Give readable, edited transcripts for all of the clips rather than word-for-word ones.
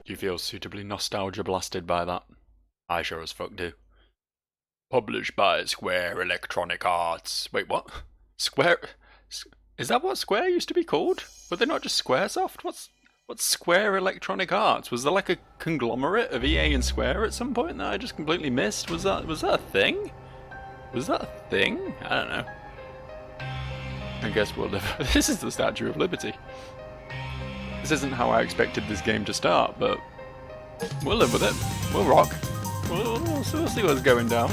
Do you feel suitably nostalgia blasted by that? I sure as fuck do. Published by Square Electronic Arts. Wait, what? Square? Is that what Square used to be called? Were they not just Squaresoft? What's Square Electronic Arts? Was there like a conglomerate of EA and Square at some point that I just completely missed? Was that a thing? Was that a thing? I don't know. I guess we'll live. This is the Statue of Liberty. This isn't how I expected this game to start, but we'll live with it. We'll rock. We'll see what's going down.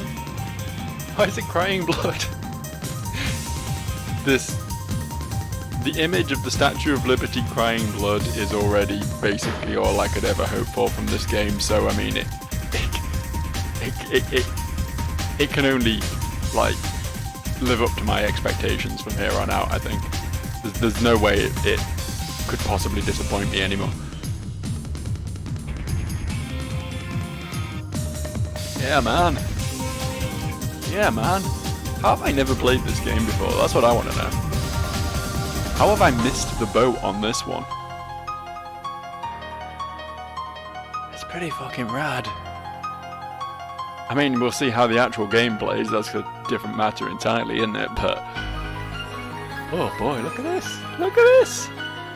Why is it crying blood? The image of the Statue of Liberty crying blood is already basically all I could ever hope for from this game. So I mean, it can only like live up to my expectations from here on out. I think there's no way it could possibly disappoint me anymore. Yeah, man. How have I never played this game before? That's what I want to know. How have I missed the boat on this one? It's pretty fucking rad. I mean, we'll see how the actual game plays. That's a different matter entirely, isn't it? But oh boy, look at this! Look at this!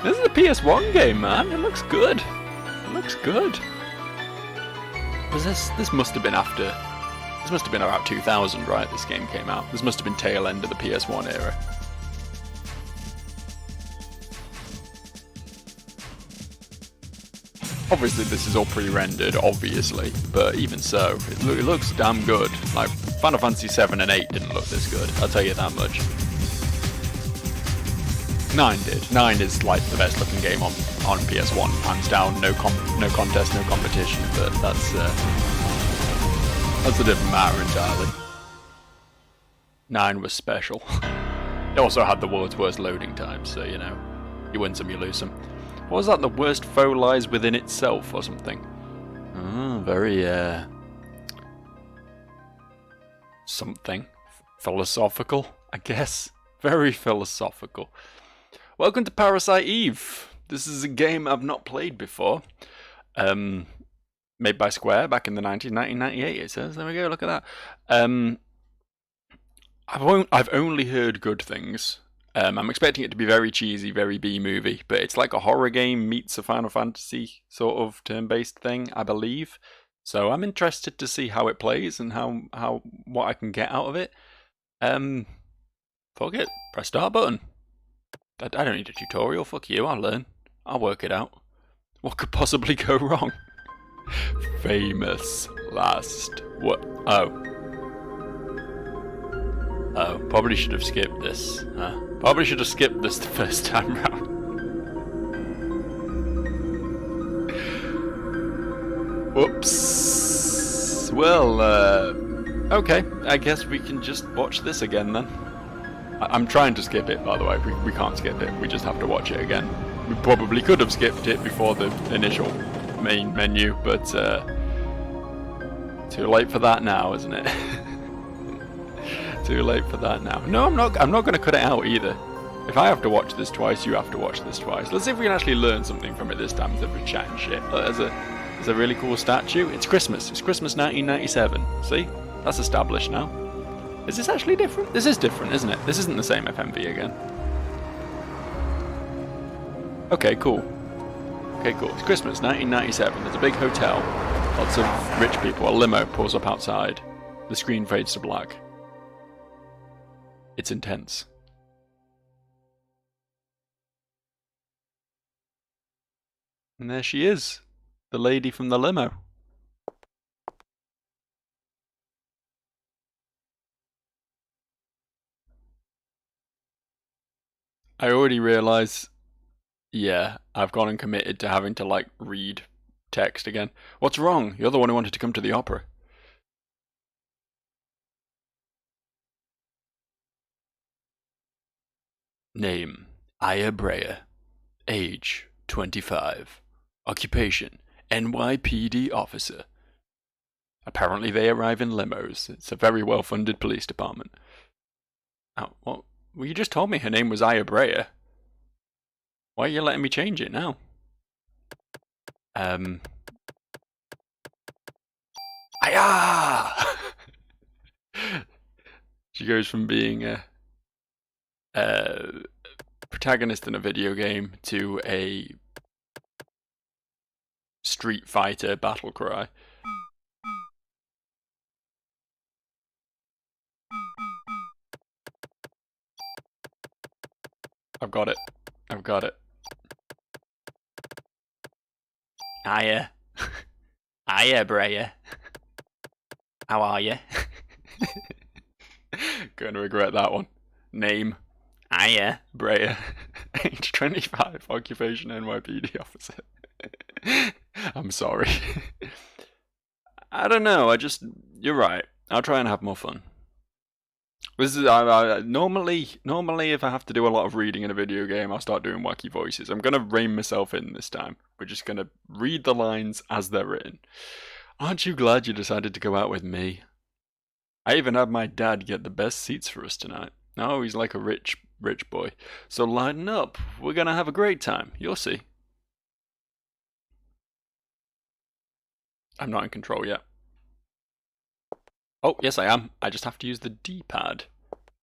This is a PS1 game, man. It looks good. It looks good. This must have been after. This must have been about 2000, right? This game came out. This must have been tail end of the PS1 era. Obviously, this is all pre-rendered, obviously, but even so, it looks damn good. Like, Final Fantasy 7 and 8 didn't look this good, I'll tell you that much. 9 did. 9 is, like, the best looking game on PS1, hands down, no contest, no competition, but that's a different matter entirely. 9 was special. It also had the world's worst loading times, so, you know, you win some, you lose some. What was that? The worst foe lies within itself, or something? Very, something. Philosophical, I guess. Very philosophical. Welcome to Parasite Eve. This is a game I've not played before. Made by Square back in the 1998, it says. There we go, look at that. I've only heard good things. I'm expecting it to be very cheesy, very B-movie, but it's like a horror game meets a Final Fantasy sort of turn-based thing, I believe. So I'm interested to see how it plays and what I can get out of it. Fuck it, press start button. I don't need a tutorial, fuck you, I'll learn. I'll work it out. What could possibly go wrong? Famous last... What? Oh, probably should have skipped this. Probably should have skipped this the first time round. Whoops. Well, okay. I guess we can just watch this again then. I'm trying to skip it, by the way. We can't skip it. We just have to watch it again. We probably could have skipped it before the initial main menu, but too late for that now, isn't it? Too late for that now. No, I'm not going to cut it out either. If I have to watch this twice, you have to watch this twice. Let's see if we can actually learn something from it this time instead of chat and shit. There's a really cool statue. It's Christmas. It's Christmas 1997. See? That's established now. Is this actually different? This is different, isn't it? This isn't the same FMV again. Okay, cool. It's Christmas 1997. There's a big hotel. Lots of rich people. A limo pulls up outside. The screen fades to black. It's intense. And there she is, the lady from the limo. I already realise, yeah, I've gone and committed to having to, like, read text again. What's wrong? You're the one who wanted to come to the opera. Name, Aya Brea. Age, 25. Occupation, NYPD officer. Apparently they arrive in limos. It's a very well-funded police department. Oh, well, you just told me her name was Aya Brea. Why are you letting me change it now? Ah! She goes from being a protagonist in a video game to a Street Fighter battle cry. I've got it. I've got it. Hiya. Hiya, Breya. How are you? Gonna regret that one. Name. Hiya, Breya. Age 25, occupation NYPD officer. I'm sorry. I don't know, you're right. I'll try and have more fun. This is normally if I have to do a lot of reading in a video game, I'll start doing wacky voices. I'm gonna rein myself in this time. We're just gonna read the lines as they're written. Aren't you glad you decided to go out with me? I even had my dad get the best seats for us tonight. Oh, he's like a rich boy. So lighten up. We're gonna have a great time. You'll see. I'm not in control yet. Oh, yes I am. I just have to use the D-pad.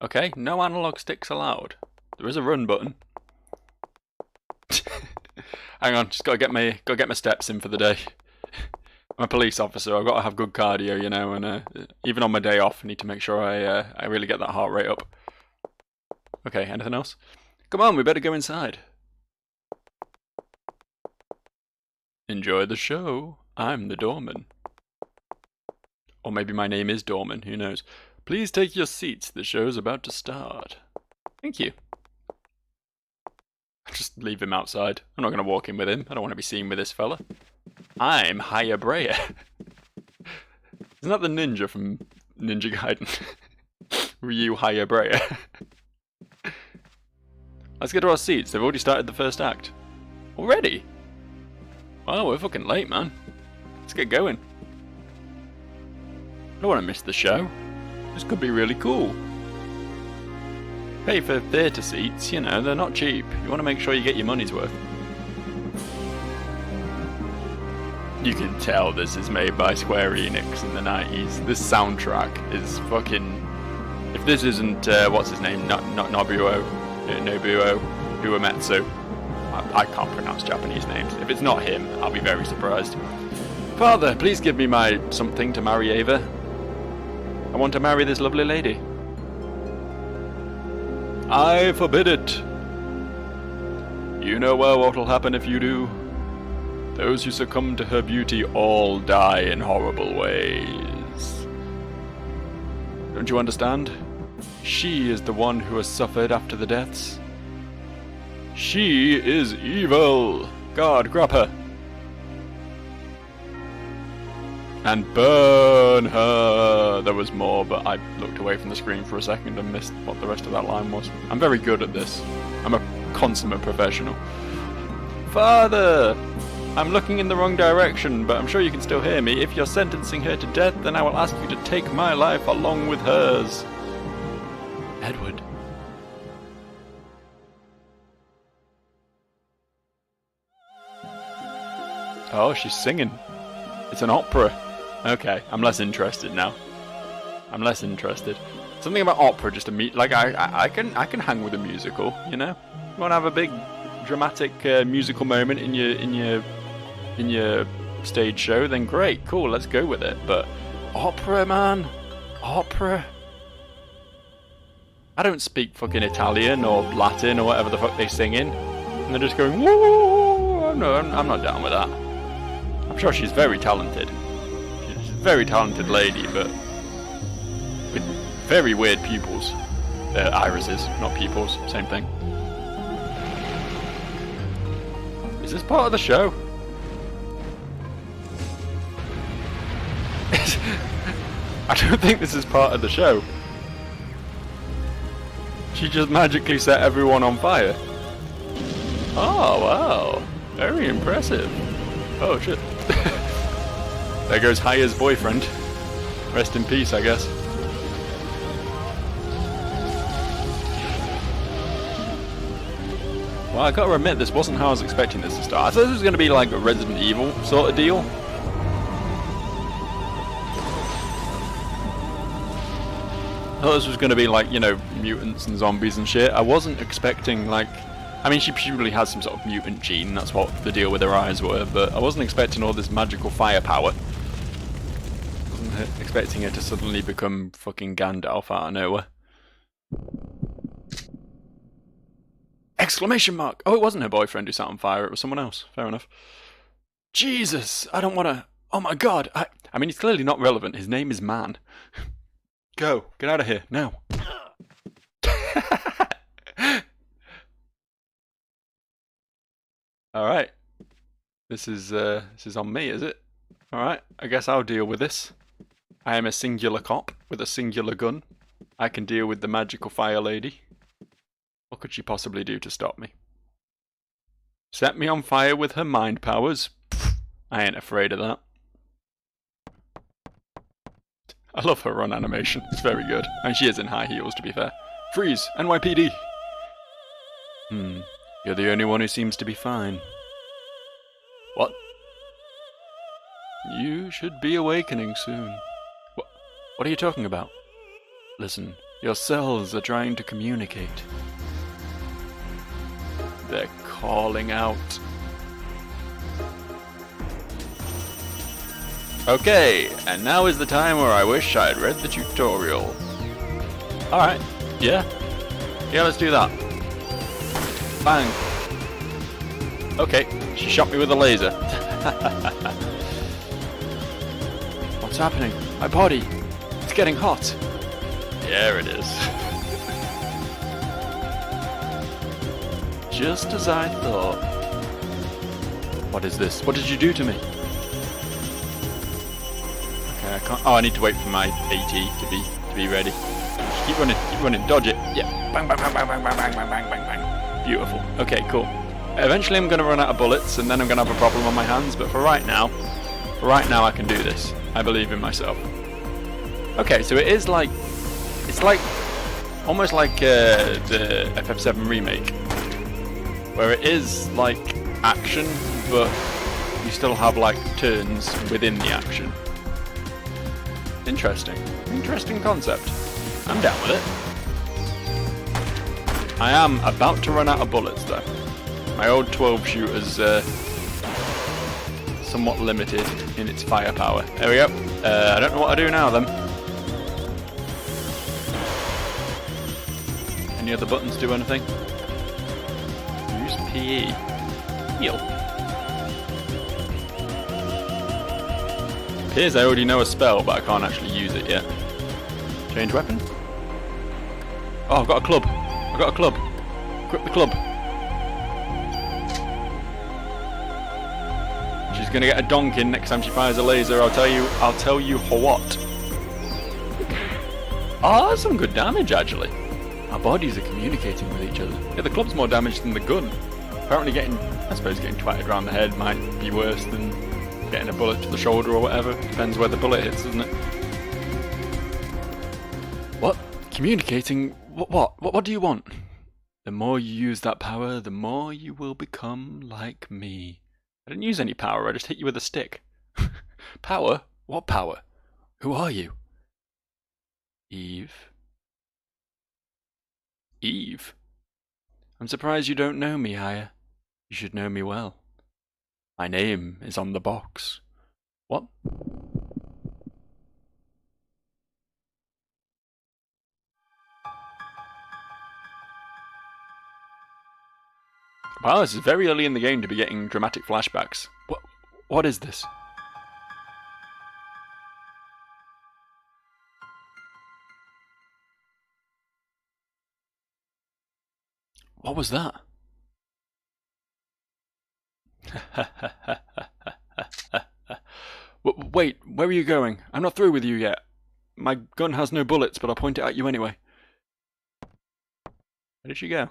Okay, no analog sticks allowed. There is a run button. Hang on, just gotta get my steps in for the day. I'm a police officer, I've got to have good cardio, you know, and even on my day off I need to make sure I really get that heart rate up. Okay, anything else? Come on, we better go inside. Enjoy the show. I'm the doorman. Or maybe my name is Dorman, who knows. Please take your seats, the show's about to start. Thank you. I'll just leave him outside. I'm not going to walk in with him. I don't want to be seen with this fella. I'm Hiya Breya. Isn't that the ninja from Ninja Gaiden? Ryu Hiya Breya. Let's get to our seats. They've already started the first act. Already? Wow, we're fucking late, man. Let's get going. I don't want to miss the show. This could be really cool. Pay for theatre seats, you know, they're not cheap. You want to make sure you get your money's worth. You can tell this is made by Square Enix in the 90s. This soundtrack is fucking... If this isn't, what's his name? Nobuo Uematsu. I can't pronounce Japanese names. If it's not him, I'll be very surprised. Father, please give me my something to marry Ava. I want to marry this lovely lady. I forbid it. You know well what'll happen if you do. Those who succumb to her beauty all die in horrible ways. Don't you understand? She is the one who has suffered after the deaths. She is evil. God, grab her. And burn her! There was more, but I looked away from the screen for a second and missed what the rest of that line was. I'm very good at this. I'm a consummate professional. Father! I'm looking in the wrong direction, but I'm sure you can still hear me. If you're sentencing her to death, then I will ask you to take my life along with hers. Edward. Oh, she's singing. It's an opera. Okay, I'm less interested now. I'm less interested. Something about opera just like I can hang with a musical, you know. You want to have a big dramatic musical moment in your stage show, then great, cool, let's go with it. But opera, man, opera. I don't speak fucking Italian or Latin or whatever the fuck they sing in, and they're just going woo. No, I'm not down with that. I'm sure she's very talented. She's a very talented lady, but with very weird pupils. Irises, not pupils, same thing. Is this part of the show? I don't think this is part of the show. She just magically set everyone on fire. Oh, wow. Very impressive. Oh, shit. There goes Hiya's boyfriend. Rest in peace, I guess. Well, I gotta admit, this wasn't how I was expecting this to start. I thought this was gonna be like a Resident Evil sort of deal. thought this was going to be like, you know, mutants and zombies and shit. I wasn't expecting, like... I mean, she presumably has some sort of mutant gene, that's what the deal with her eyes were, but I wasn't expecting all this magical firepower. Wasn't expecting her to suddenly become fucking Gandalf out of nowhere. Exclamation mark! Oh, it wasn't her boyfriend who sat on fire, it was someone else. Fair enough. Jesus! I don't want to... Oh my god! I mean, he's clearly not relevant. His name is Man. Go! Get out of here, now! Alright. This is on me, is it? Alright, I guess I'll deal with this. I am a singular cop with a singular gun. I can deal with the magical fire lady. What could she possibly do to stop me? Set me on fire with her mind powers? Pfft, I ain't afraid of that. I love her run animation, it's very good. And she is in high heels, to be fair. Freeze! NYPD! You're the only one who seems to be fine. What? You should be awakening soon. What are you talking about? Listen, your cells are trying to communicate. They're calling out. Okay, and now is the time where I wish I'd read the tutorial. Alright, yeah. Yeah, let's do that. Bang. Okay, she shot me with a laser. What's happening? My body. It's getting hot. Yeah, it is. Just as I thought. What is this? What did you do to me? Okay, I can't... Oh, I need to wait for my AT to be ready. Keep running, dodge it. Yeah. Bang, bang, bang, bang, bang, bang, bang, bang, bang, bang, bang. Beautiful. Okay, cool. Eventually I'm going to run out of bullets and then I'm going to have a problem on my hands, but for right now I can do this. I believe in myself. Okay, so it is like... It's like... Almost like the FF7 remake. Where it is like action, but you still have like turns within the action. Interesting. Interesting concept. I'm down with it. I am about to run out of bullets though. My old 12 shooter's somewhat limited in its firepower. There we go. I don't know what I do now then. Any other buttons do anything? Use PE. Heal. Appears I already know a spell, but I can't actually use it yet. Change weapon? Oh, I've got a club. I've got a club. Equip the club. She's gonna get a donkin next time she fires a laser. I'll tell you what. Oh, that's some good damage actually. Our bodies are communicating with each other. Yeah, the club's more damage than the gun. Apparently getting twatted around the head might be worse than getting a bullet to the shoulder or whatever. Depends where the bullet hits, doesn't it? What? Communicating? What do you want? The more you use that power, the more you will become like me. I didn't use any power, I just hit you with a stick. Power? What power? Who are you? Eve. Eve? I'm surprised you don't know me, Aya. You should know me well. My name is on the box. What? Wow, this is very early in the game to be getting dramatic flashbacks. What is this? What was that? Wait, where are you going? I'm not through with you yet. My gun has no bullets, but I'll point it at you anyway. Where did she go?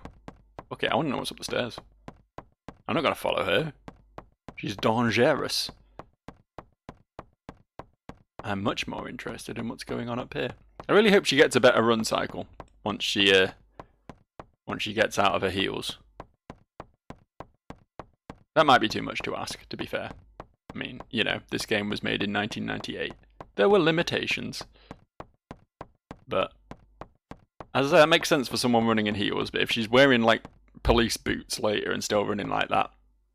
Okay, I want to know what's up the stairs. I'm not going to follow her. She's dangerous. I'm much more interested in what's going on up here. I really hope she gets a better run cycle once she gets out of her heels. That might be too much to ask, to be fair. I mean, you know, this game was made in 1998. There were limitations. But As I say, that makes sense for someone running in heels, but if she's wearing, like, police boots later and still running like that,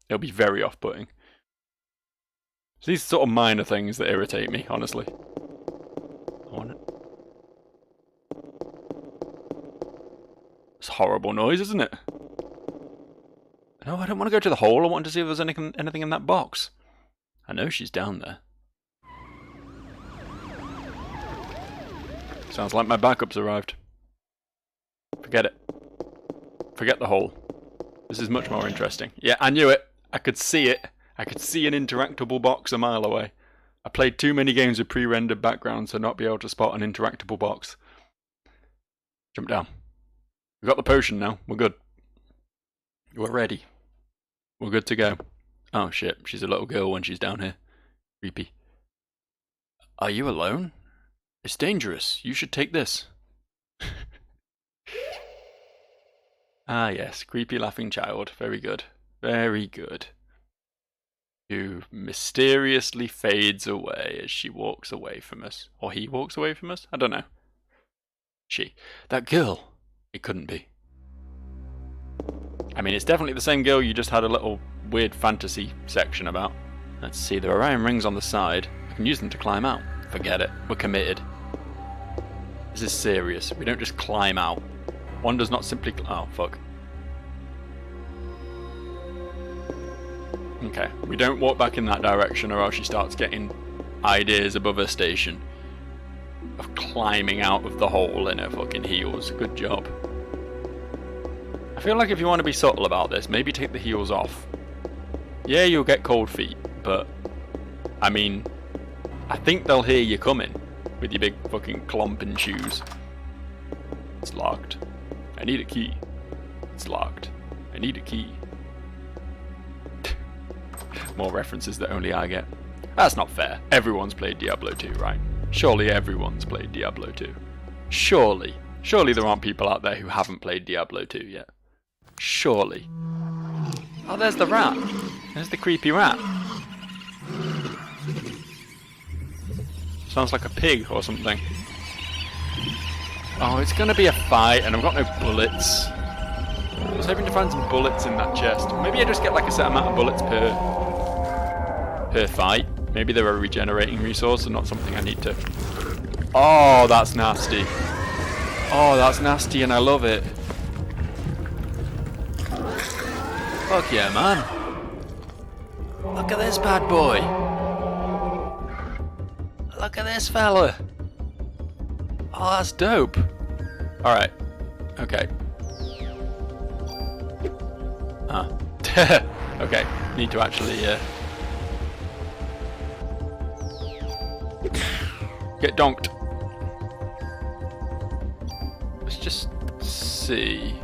it'll be very off-putting. So these sort of minor things that irritate me, honestly. It's a horrible noise, isn't it? No, I don't want to go to the hole. I want to see if there's anything in that box. I know she's down there. Sounds like my backup's arrived. Forget it. Forget the hole. This is much more interesting. Yeah, I knew it. I could see it. I could see an interactable box a mile away. I played too many games with pre-rendered backgrounds to not be able to spot an interactable box. Jump down. We've got the potion now. We're good. We're ready. We're good to go. Oh shit, she's a little girl when she's down here. Creepy. Are you alone? It's dangerous. You should take this. Ah yes, creepy laughing child. Very good. Very good. Who mysteriously fades away as she walks away from us. Or he walks away from us? I don't know. She. That girl. It couldn't be. I mean, it's definitely the same girl you just had a little weird fantasy section about. Let's see, there are iron rings on the side. I can use them to climb out. Forget it. We're committed. This is serious. We don't just climb out. One does not simply... Oh, fuck. Okay, we don't walk back in that direction or else she starts getting ideas above her station of climbing out of the hole in her fucking heels. Good job. I feel like if you want to be subtle about this, maybe take the heels off. Yeah, you'll get cold feet, but I mean, I think they'll hear you coming with your big fucking clomping shoes. It's locked. I need a key. It's locked. I need a key. More references that only I get. That's not fair. Everyone's played Diablo 2, right? Surely everyone's played Diablo 2. Surely. Surely there aren't people out there who haven't played Diablo 2 yet. Surely. Oh, there's the rat. There's the creepy rat. Sounds like a pig or something. Oh, it's gonna be a fight and I've got no bullets. I was hoping to find some bullets in that chest. Maybe I just get like a set amount of bullets per fight. Maybe they're a regenerating resource and not something I need to... Oh, that's nasty. Oh, that's nasty and I love it. Fuck yeah, man. Look at this bad boy. Look at this fella. Oh, that's dope. Alright. Okay. Huh. Okay. Need to actually get donked. Let's just see.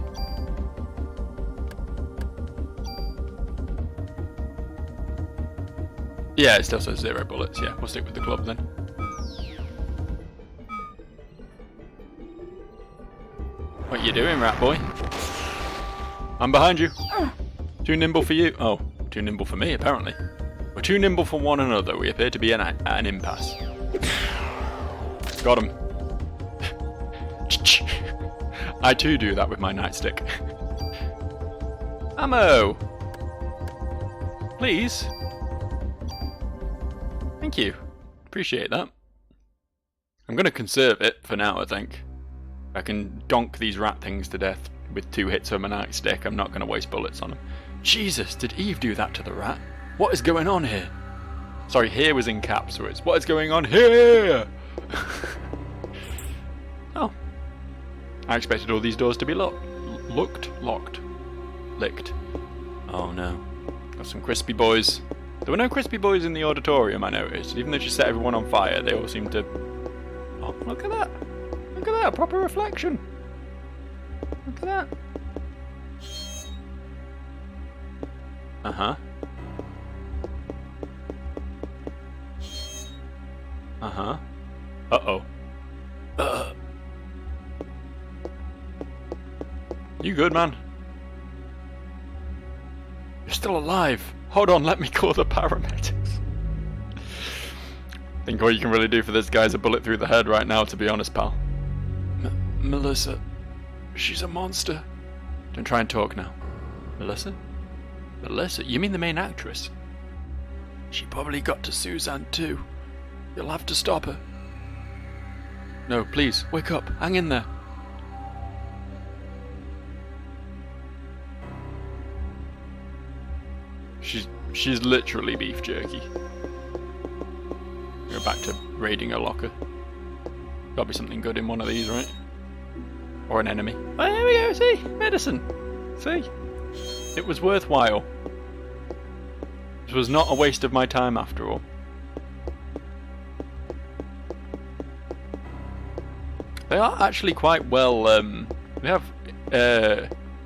Yeah, it still says 0 bullets. Yeah, we'll stick with the club then. What you doing, rat boy? I'm behind you. Too nimble for you. Oh, too nimble for me, apparently. We're too nimble for one another. We appear to be at an impasse. Got him. I too do that with my nightstick. Ammo! Please? Thank you. Appreciate that. I'm going to conserve it for now, I think. I can donk these rat things to death with 2 hits of my nightstick. I'm not going to waste bullets on them. Jesus, did Eve do that to the rat? What is going on here? Sorry, here was in caps, so it's what is going on here? Oh. I expected all these doors to be locked. Licked. Oh no. Got some crispy boys. There were no crispy boys in the auditorium, I noticed. Even though she set everyone on fire, they all seemed to... Oh, look at that. Look at that, proper reflection. Look at that. Uh-huh. Uh-huh. Uh-oh. You good, man? You're still alive. Hold on, let me call the paramedics. I think all you can really do for this guy is a bullet through the head right now, to be honest, pal. Melissa, She's a monster. Don't try and talk now. Melissa? Melissa? You mean the main actress? She probably got to Suzanne too. You'll have to stop her. No, please, wake up. Hang in there. She's literally beef jerky. Go back to raiding a locker. Gotta be something good in one of these, right? Or an enemy. Oh, there we go, see? Medicine. See? It was worthwhile. It was not a waste of my time after all. They are actually quite well, they have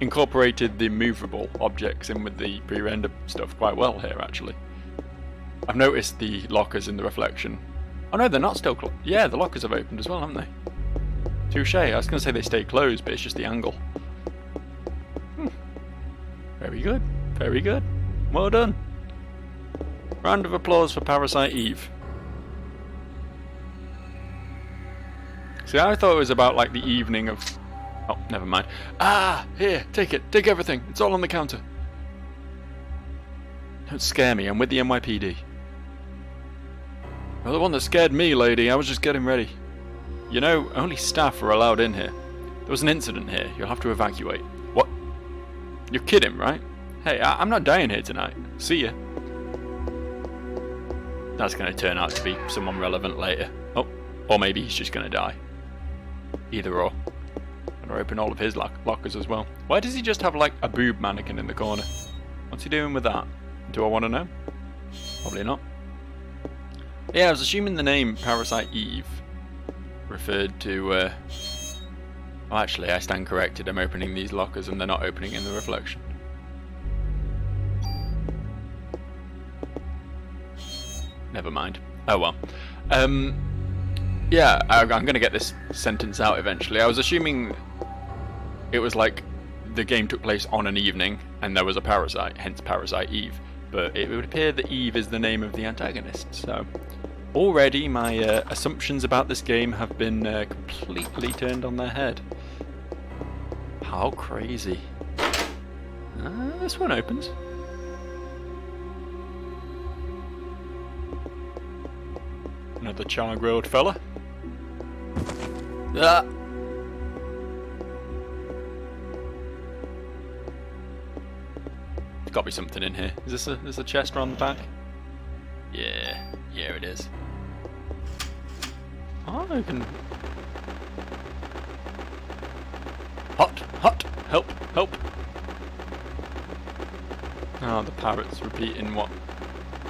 incorporated the movable objects in with the pre-render stuff quite well here, actually. I've noticed the lockers in the reflection. Oh no, they're not still closed. Yeah, the lockers have opened as well, haven't they? Touché. I was going to say they stay closed, but it's just the angle. Very good. Very good. Well done. Round of applause for Parasite Eve. See, I thought it was about like the evening of... Oh, never mind. Ah, here, take it. Take everything. It's all on the counter. Don't scare me. I'm with the NYPD. Well, the one that scared me, lady. I was just getting ready. You know, only staff are allowed in here. There was an incident here. You'll have to evacuate. What? You're kidding, right? Hey, I'm not dying here tonight. See ya. That's going to turn out to be someone relevant later. Oh, or maybe he's just going to die. Either or. I'm going to open all of his lockers as well. Why does he just have like a boob mannequin in the corner? What's he doing with that? Do I want to know? Probably not. Yeah, I was assuming the name Parasite Eve referred to... Oh, actually, I stand corrected. I'm opening these lockers and they're not opening in the reflection. Never mind. Oh well. Yeah, I'm going to get this sentence out eventually. I was assuming it was like the game took place on an evening and there was a parasite, hence Parasite Eve. But it would appear that Eve is the name of the antagonist, so... Already my assumptions about this game have been completely turned on their head. How crazy. This one opens. Another char-grilled fella. Ah! There's got to be something in here. Is this a chest around the back? Yeah, it is. Oh, I can... Hot! Help! Oh, the parrot's repeating what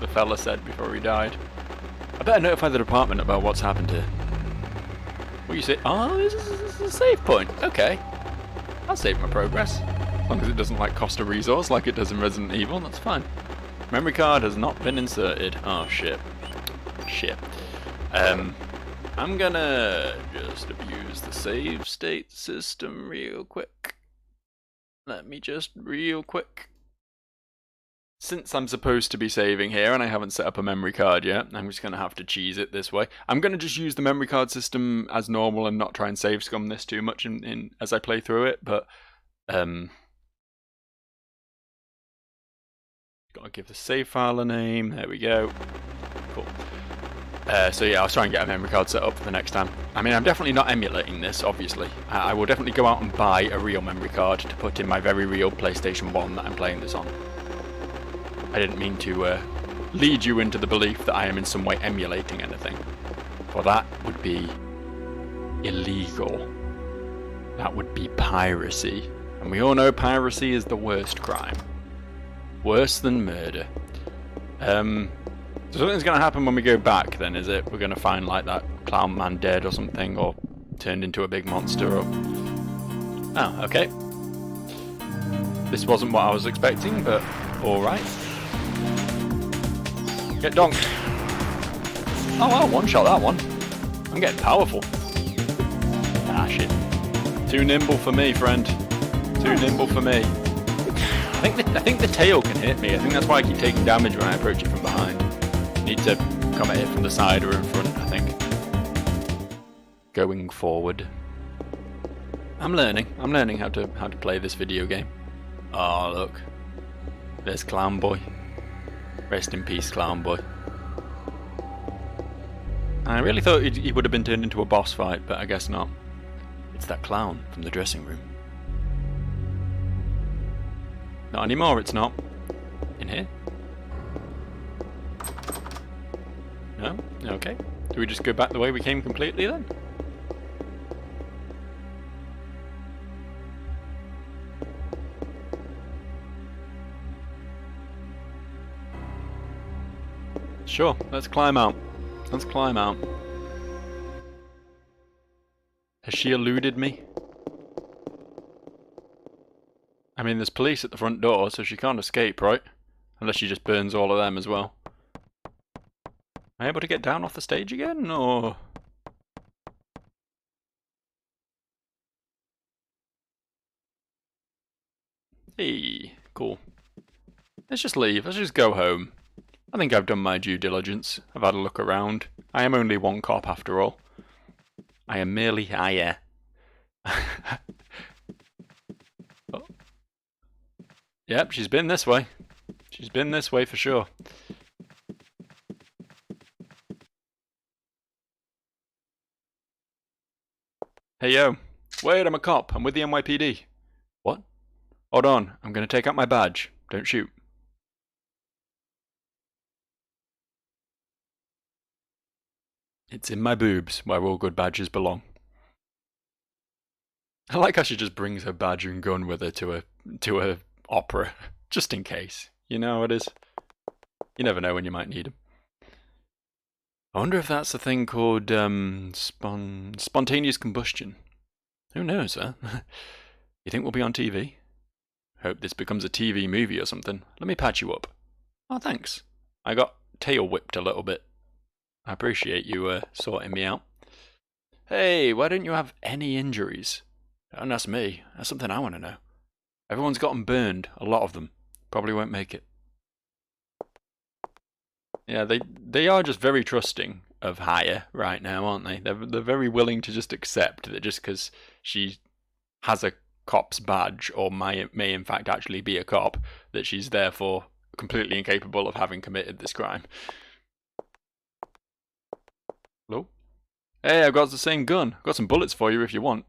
the fella said before he died. I better notify the department about what's happened here. What do you say? Oh, this is a save point. Okay. I'll save my progress. As long as it doesn't like cost a resource like it does in Resident Evil, that's fine. Memory card has not been inserted. Oh, shit. I'm gonna just abuse the save state system real quick. Let me just real quick. Since I'm supposed to be saving here and I haven't set up a memory card yet, I'm just gonna have to cheese it this way. I'm gonna just use the memory card system as normal and not try and save scum this too much in as I play through it, but gotta give the save file a name. There we go. Cool. So yeah, I'll try and get a memory card set up for the next time. I mean, I'm definitely not emulating this, obviously. I will definitely go out and buy a real memory card to put in my very real PlayStation 1 that I'm playing this on. I didn't mean to lead you into the belief that I am in some way emulating anything. For that would be illegal. That would be piracy. And we all know piracy is the worst crime. Worse than murder. So something's going to happen when we go back then, is it? We're going to find like that clown man dead or something, or turned into a big monster, or... Oh, okay. This wasn't what I was expecting, but alright. Get donked. Oh wow, one shot that one. I'm getting powerful. Ah shit. Too nimble for me, friend. Too nimble for me. I think the tail can hit me. I think that's why I keep taking damage when I approach it from behind. Need to come at it from the side or in front, I think. Going forward. I'm learning. I'm learning how to play this video game. Oh, look. There's Clown Boy. Rest in peace, Clown Boy. I really thought he would have been turned into a boss fight, but I guess not. It's that clown from the dressing room. Not anymore, it's not. In here? No? Okay. Do we just go back the way we came completely then? Sure, let's climb out. Let's climb out. Has she eluded me? I mean, there's police at the front door, so she can't escape, right? Unless she just burns all of them as well. Am I able to get down off the stage again, or...? Hey, cool. Let's just leave. Let's just go home. I think I've done my due diligence. I've had a look around. I am only one cop after all. I am merely higher. Oh. Yep, she's been this way. She's been this way for sure. Hey yo. Wait, I'm a cop. I'm with the NYPD. What? Hold on. I'm gonna take out my badge. Don't shoot. It's in my boobs, where all good badges belong. I like how she just brings her badge and gun with her to a opera, just in case. You know how it is. You never know when you might need them. I wonder if that's a thing called spontaneous combustion. Who knows, huh? You think we'll be on TV? Hope this becomes a TV movie or something. Let me patch you up. Oh, thanks. I got tail whipped a little bit. I appreciate you sorting me out. Hey, why don't you have any injuries? Don't ask me. That's something I want to know. Everyone's gotten burned. A lot of them. Probably won't make it. Yeah, they are just very trusting of Haya right now, aren't they? They're very willing to just accept that just because she has a cop's badge, or may in fact actually be a cop, that she's therefore completely incapable of having committed this crime. Hello? Hey, I've got the same gun. I've got some bullets for you if you want.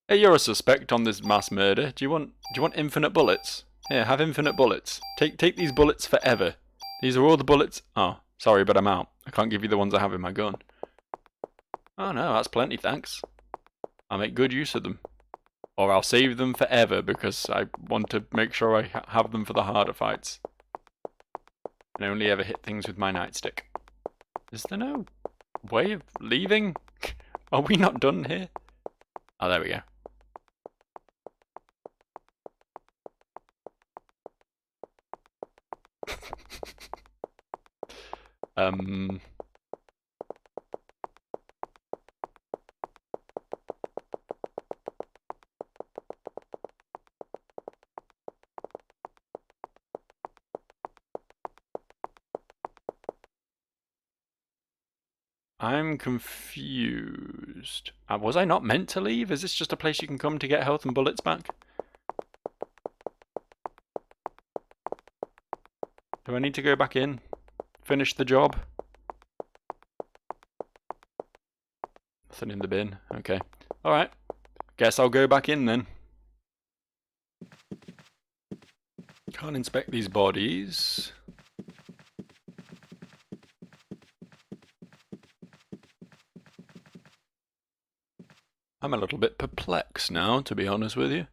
Hey, you're a suspect on this mass murder. Do you want infinite bullets? Here, have infinite bullets. Take these bullets forever. These are all the bullets. Oh, sorry, but I'm out. I can't give you the ones I have in my gun. Oh no, that's plenty, thanks. I'll make good use of them. Or I'll save them forever because I want to make sure I have them for the harder fights. And only ever hit things with my nightstick. Is there no way of leaving? Are we not done here? Oh, there we go. I'm confused. Was I not meant to leave? Is this just a place you can come to get health and bullets back? Do I need to go back in? Finish the job? Nothing in the bin. Okay. Alright. Guess I'll go back in then. Can't inspect these bodies. I'm a little bit perplexed now, to be honest with you.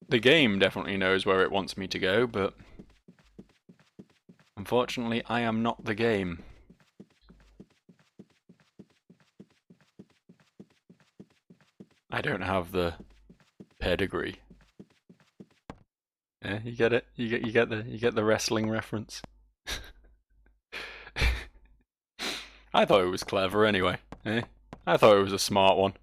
The game definitely knows where it wants me to go, but unfortunately I am not the game. I don't have the pedigree. Yeah, you get it? You get the wrestling reference. I thought it was clever anyway. Eh? I thought it was a smart one.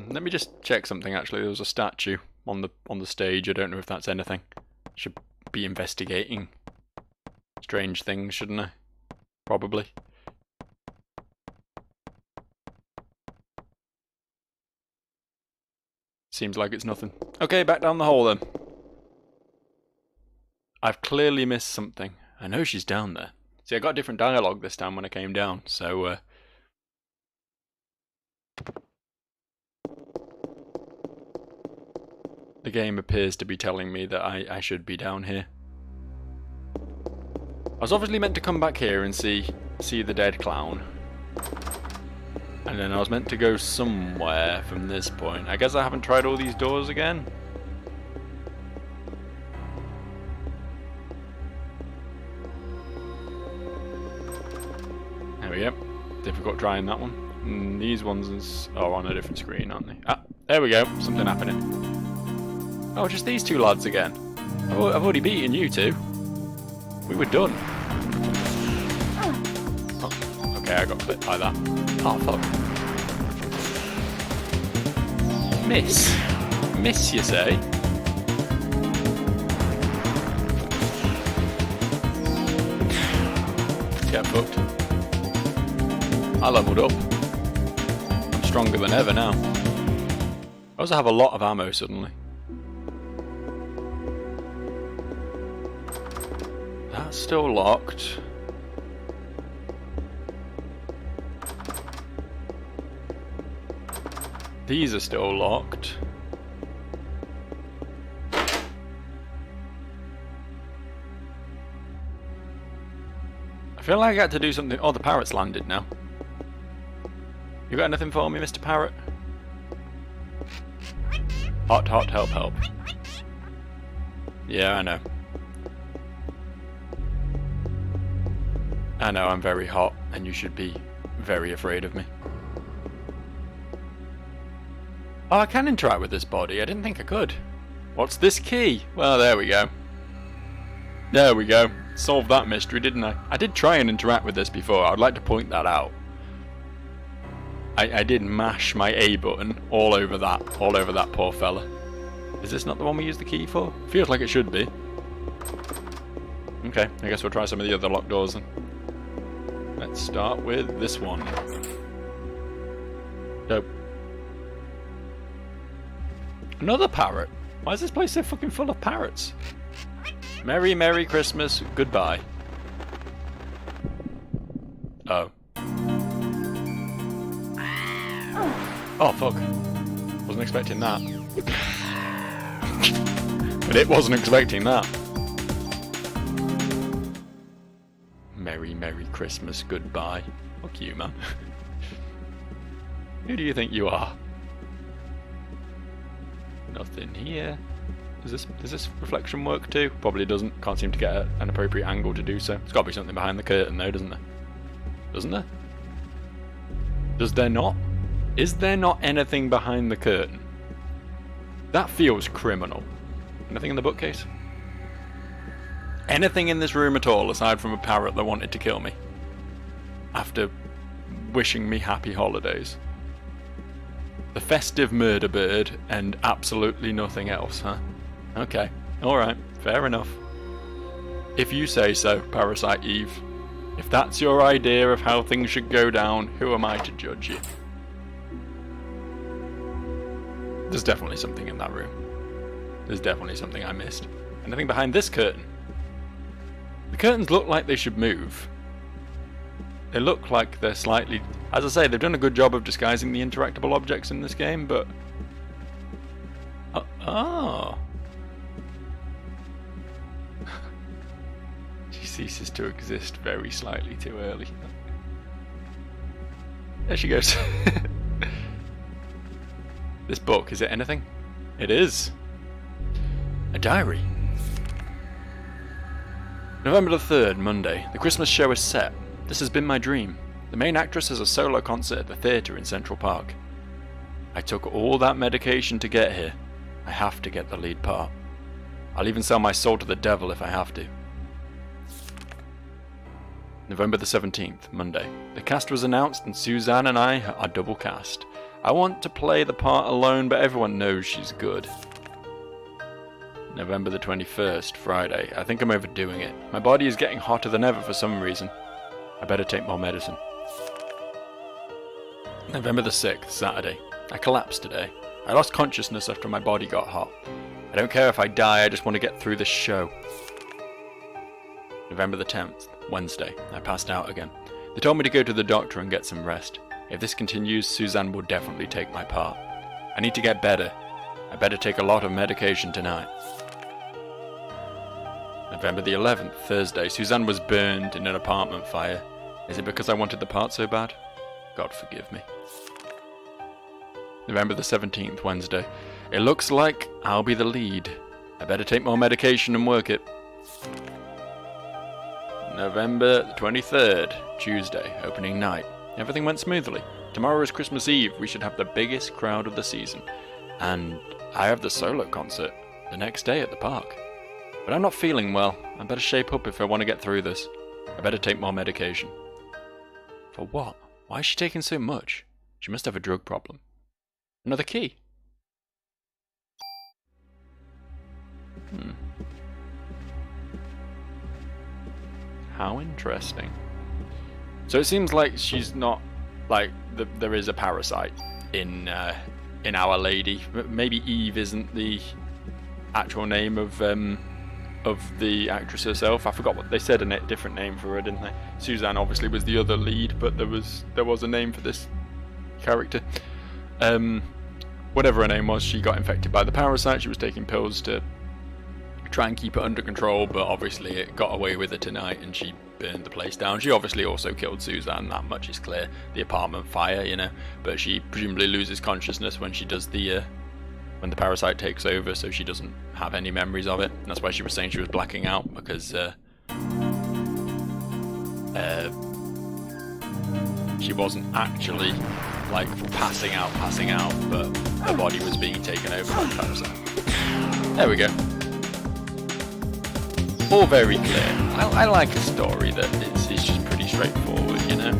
Let me just check something actually. There was a statue on the stage. I don't know if that's anything. Should be investigating strange things, shouldn't I? Probably. Seems like it's nothing. Okay, back down the hole then. I've clearly missed something. I know she's down there. See, I got different dialogue this time when I came down, so... the game appears to be telling me that I should be down here. I was obviously meant to come back here and see the dead clown. And then I was meant to go somewhere from this point. I guess I haven't tried all these doors again. There we go. Difficult trying that one. And these ones are on a different screen, aren't they? Ah, there we go. Something happening. Oh, just these two lads again. I've already beaten you two. We were done. Oh, okay, I got clipped by that. Oh, fuck. Miss. Miss, you say? Get fucked. I leveled up. I'm stronger than ever now. I also have a lot of ammo suddenly. That's still locked. These are still locked. I feel like I had to do something. Oh, the parrot's landed now. You got anything for me, Mr. Parrot? Hot, hot, help, help. Yeah, I know. I know I'm very hot, and you should be very afraid of me. Oh, I can interact with this body. I didn't think I could. What's this key? Well, there we go. There we go. Solved that mystery, didn't I? I did try and interact with this before. I'd like to point that out. I did mash my A button all over that poor fella. Is this not the one we used the key for? Feels like it should be. Okay, I guess we'll try some of the other locked doors then. Let's start with this one. Dope. Another parrot? Why is this place so fucking full of parrots? Merry, Merry Christmas, goodbye. Oh. Oh, fuck. Wasn't expecting that. But it wasn't expecting that. Merry, Merry Christmas, goodbye. Fuck you, man. Who do you think you are? Nothing here. Does this reflection work too? Probably doesn't. Can't seem to get an appropriate angle to do so. There's got to be something behind the curtain though, doesn't there? Doesn't there? Does there not? Is there not anything behind the curtain? That feels criminal. Anything in the bookcase? Anything in this room at all aside from a parrot that wanted to kill me? After wishing me happy holidays. The festive murder bird and absolutely nothing else, huh? Okay, alright, fair enough. If you say so, Parasite Eve. If that's your idea of how things should go down, who am I to judge you? There's definitely something in that room. There's definitely something I missed. Anything behind this curtain? The curtains look like they should move. They look like they're slightly... As I say, they've done a good job of disguising the interactable objects in this game, but... Oh. She ceases to exist very slightly too early. There she goes. This book, is it anything? It is. A diary. November the 3rd, Monday. The Christmas show is set. This has been my dream. The main actress has a solo concert at the theatre in Central Park. I took all that medication to get here. I have to get the lead part. I'll even sell my soul to the devil if I have to. November the 17th, Monday. The cast was announced and Suzanne and I are double cast. I want to play the part alone, but everyone knows she's good. November the 21st, Friday. I think I'm overdoing it. My body is getting hotter than ever for some reason. I better take more medicine. November the 6th, Saturday. I collapsed today. I lost consciousness after my body got hot. I don't care if I die, I just want to get through this show. November the 10th, Wednesday. I passed out again. They told me to go to the doctor and get some rest. If this continues, Suzanne will definitely take my part. I need to get better. I better take a lot of medication tonight. November the 11th, Thursday. Suzanne was burned in an apartment fire. Is it because I wanted the part so bad? God forgive me. November the 17th, Wednesday. It looks like I'll be the lead. I better take more medication and work it. November the 23rd, Tuesday, opening night. Everything went smoothly. Tomorrow is Christmas Eve. We should have the biggest crowd of the season. And I have the solo concert the next day at the park. But I'm not feeling well. I better shape up if I want to get through this. I better take more medication. For what? Why is she taking so much? She must have a drug problem. Another key. How interesting. So it seems like she's not like there is a parasite in Our Lady. Maybe Eve isn't the actual name of the actress herself. I forgot what they said, a different name for her, didn't they? Suzanne obviously was the other lead, but there was a name for this character. Whatever her name was, she got infected by the parasite. She was taking pills to try and keep it under control, but obviously it got away with her tonight and she burned the place down. She obviously also killed Suzanne, that much is clear. The apartment fire, you know, but she presumably loses consciousness when she does when the parasite takes over, so she doesn't have any memories of it. And that's why she was saying she was blacking out, because she wasn't actually like passing out, but her body was being taken over by the parasite. There we go. All very clear. I like a story that is just pretty straightforward, you know.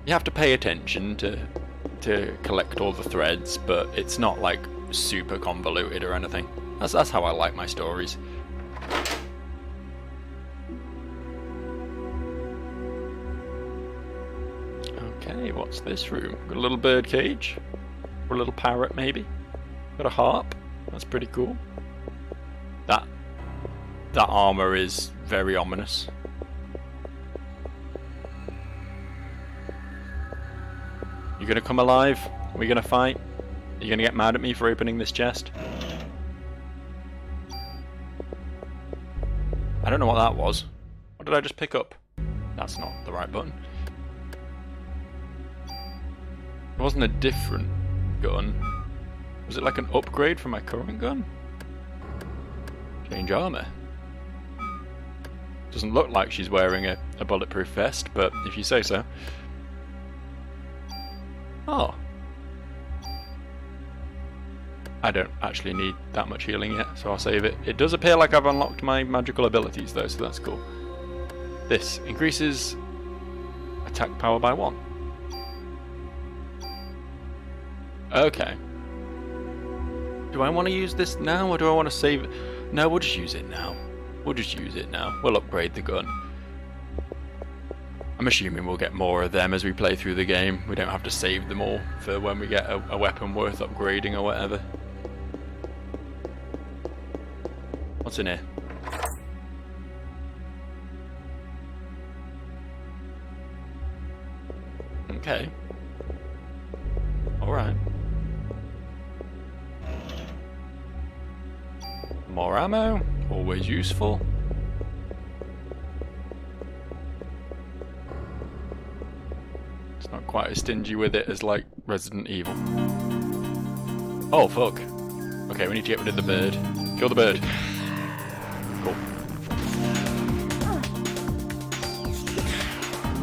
You have to pay attention to collect all the threads, but it's not like super convoluted or anything. That's how I like my stories. Okay, what's this room? Got a little bird cage, or a little parrot maybe. Got a harp. That's pretty cool. That armor is very ominous. You gonna come alive? Are we gonna fight? Are you gonna get mad at me for opening this chest? I don't know what that was. What did I just pick up? That's not the right button. It wasn't a different gun. Was it like an upgrade from my current gun? Change armor. Doesn't look like she's wearing a bulletproof vest, but if you say so. Oh. I don't actually need that much healing yet, so I'll save it. It does appear like I've unlocked my magical abilities though, so that's cool. This increases attack power by 1. Okay. Do I want to use this now, or do I want to save it? No, we'll just use it now. We'll upgrade the gun. I'm assuming we'll get more of them as we play through the game. We don't have to save them all for when we get a weapon worth upgrading or whatever. What's in here? Okay. Alright. More ammo, always useful. It's not quite as stingy with it as like Resident Evil. Oh fuck. Okay, we need to get rid of the bird. Kill the bird. Cool.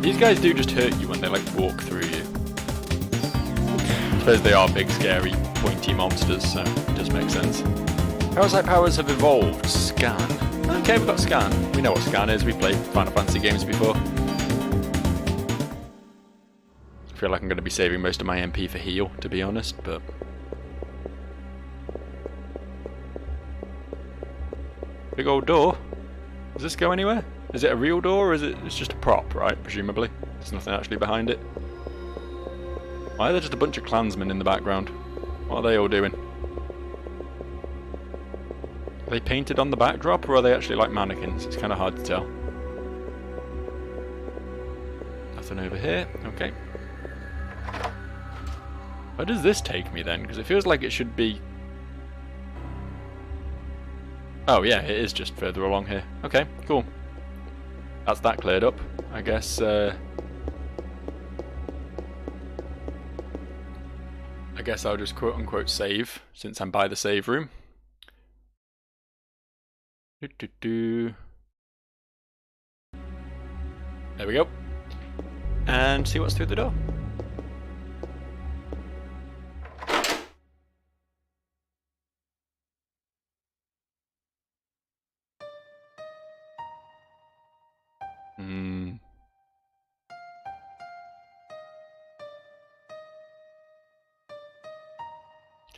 These guys do just hurt you when they like walk through you. I suppose they are big, scary, pointy monsters, so it does make sense. Parasite powers have evolved. Scan. Okay, we've got scan. We know what scan is. We've played Final Fantasy games before. I feel like I'm going to be saving most of my MP for heal, to be honest, but... Big old door. Does this go anywhere? Is it a real door, or is it's just a prop, right? Presumably. There's nothing actually behind it. Why are there just a bunch of clansmen in the background? What are they all doing? Are they painted on the backdrop, or are they actually like mannequins? It's kind of hard to tell. Nothing over here. Okay. Where does this take me then? Because it feels like it should be... Oh yeah, it is just further along here. Okay, cool. That's that cleared up. I guess I'll just quote-unquote save, since I'm by the save room. There we go. And see what's through the door.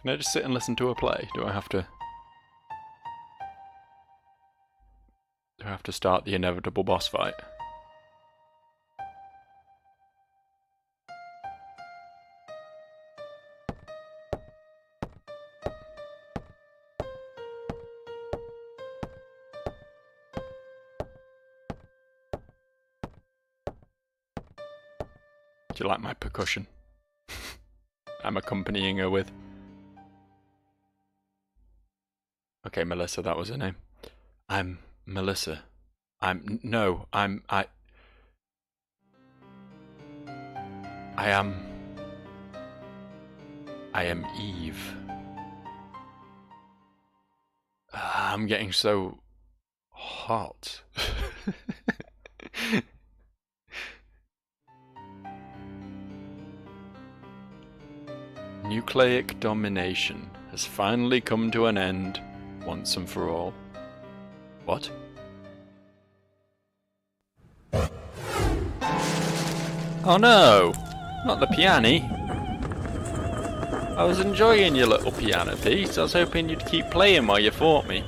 Can I just sit and listen to a play? Do I have to start the inevitable boss fight? Do you like my percussion? I'm accompanying her with. Okay, Melissa, that was her name. I'm Melissa. I am Eve. I'm getting so hot. Nucleic domination has finally come to an end once and for all. What? Oh no! Not the piano. I was enjoying your little piano piece. I was hoping you'd keep playing while you fought me.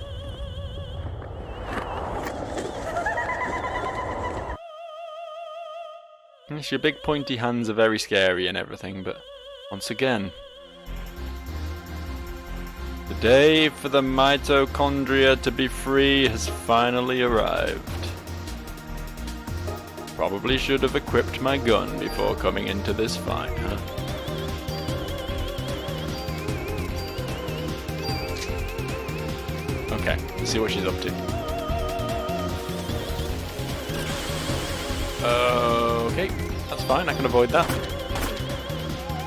Yes, your big pointy hands are very scary and everything, but once again, the day for the mitochondria to be free has finally arrived. Probably should have equipped my gun before coming into this fight, huh? Okay, let's see what she's up to. Okay, that's fine, I can avoid that.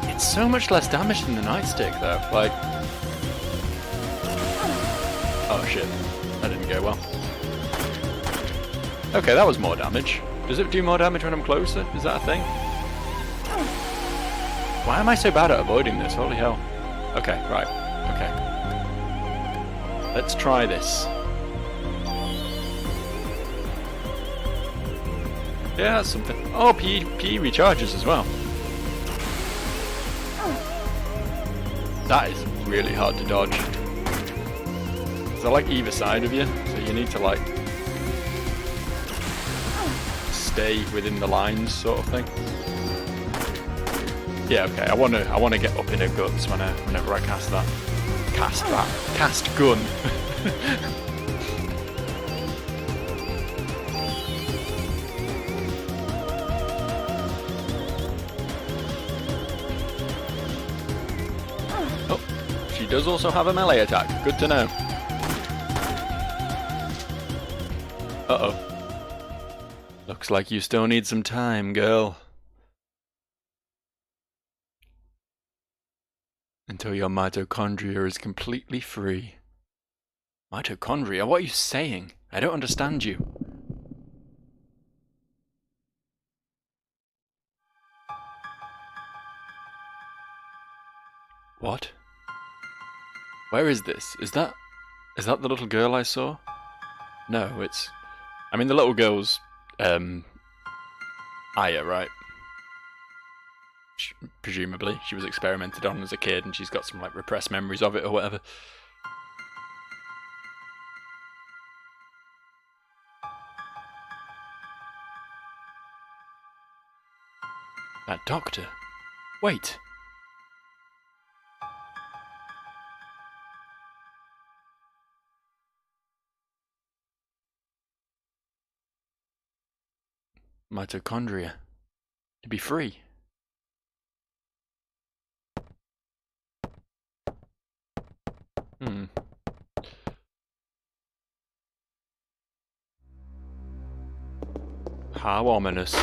It's so much less damage than the nightstick though, like... Oh shit, that didn't go well. Okay, that was more damage. Does it do more damage when I'm closer? Is that a thing? Why am I so bad at avoiding this? Holy hell. Okay, right, okay. Let's try this. Yeah, that's something. Oh, PE recharges as well. That is really hard to dodge. They're like either side of you, so you need to like stay within the lines, sort of thing. Yeah, okay. I wanna get up in her guts whenever I cast that. Cast gun. Oh, she does also have a melee attack. Good to know. Uh-oh. Looks like you still need some time, girl. Until your mitochondria is completely free. Mitochondria? What are you saying? I don't understand you. What? Where is this? Is that the little girl I saw? No, it's... I mean, the little girl's, Aya, right? Presumably. She was experimented on as a kid and she's got some, like, repressed memories of it or whatever. That doctor. Wait, Mitochondria. To be free. How ominous.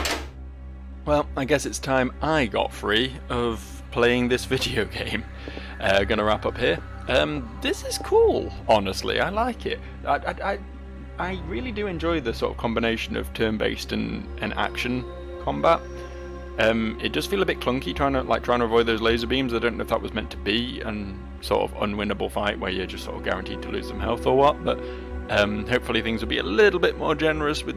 Well, I guess it's time I got free of playing this video game. Gonna wrap up here. This is cool, honestly. I like it. I really do enjoy the sort of combination of turn-based and action combat. It does feel a bit clunky trying to avoid those laser beams. I don't know if that was meant to be an sort of unwinnable fight where you're just sort of guaranteed to lose some health or what. But hopefully things will be a little bit more generous with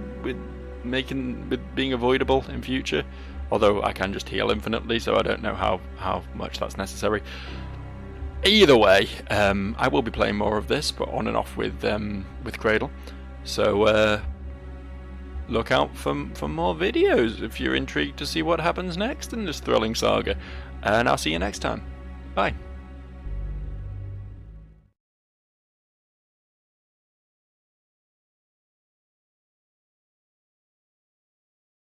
being avoidable in future. Although I can just heal infinitely, so I don't know how much that's necessary. Either way, I will be playing more of this, but on and off with Cradle. So look out for more videos if you're intrigued to see what happens next in this thrilling saga. And I'll see you next time. Bye.